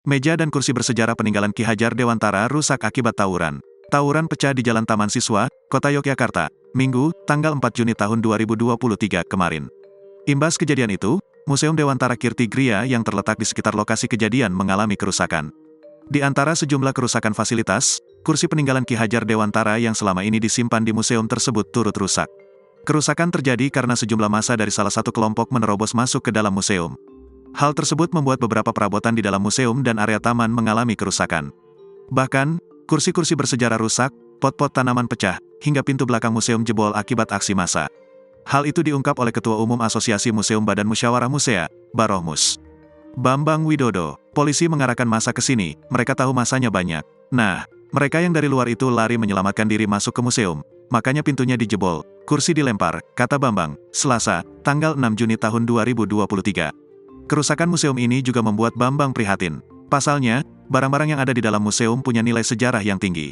Meja dan kursi bersejarah peninggalan Ki Hajar Dewantara rusak akibat tawuran. Tawuran pecah di Jalan Taman Siswa, Kota Yogyakarta, Minggu, tanggal 4 Juni tahun 2023 kemarin. Imbas kejadian itu, Museum Dewantara Kirti Griya yang terletak di sekitar lokasi kejadian mengalami kerusakan. Di antara sejumlah kerusakan fasilitas, kursi peninggalan Ki Hajar Dewantara yang selama ini disimpan di museum tersebut turut rusak. Kerusakan terjadi karena sejumlah massa dari salah satu kelompok menerobos masuk ke dalam museum. Hal tersebut membuat beberapa perabotan di dalam museum dan area taman mengalami kerusakan. Bahkan, kursi-kursi bersejarah rusak, pot-pot tanaman pecah, hingga pintu belakang museum jebol akibat aksi massa. Hal itu diungkap oleh Ketua Umum Asosiasi Museum Badan Musyawarah Musea, Barohmus, Bambang Widodo. Polisi mengarahkan massa ke sini, mereka tahu massanya banyak. Nah, mereka yang dari luar itu lari menyelamatkan diri masuk ke museum, makanya pintunya dijebol, kursi dilempar, kata Bambang, Selasa, tanggal 6 Juni tahun 2023. Kerusakan museum ini juga membuat Bambang prihatin. Pasalnya, barang-barang yang ada di dalam museum punya nilai sejarah yang tinggi.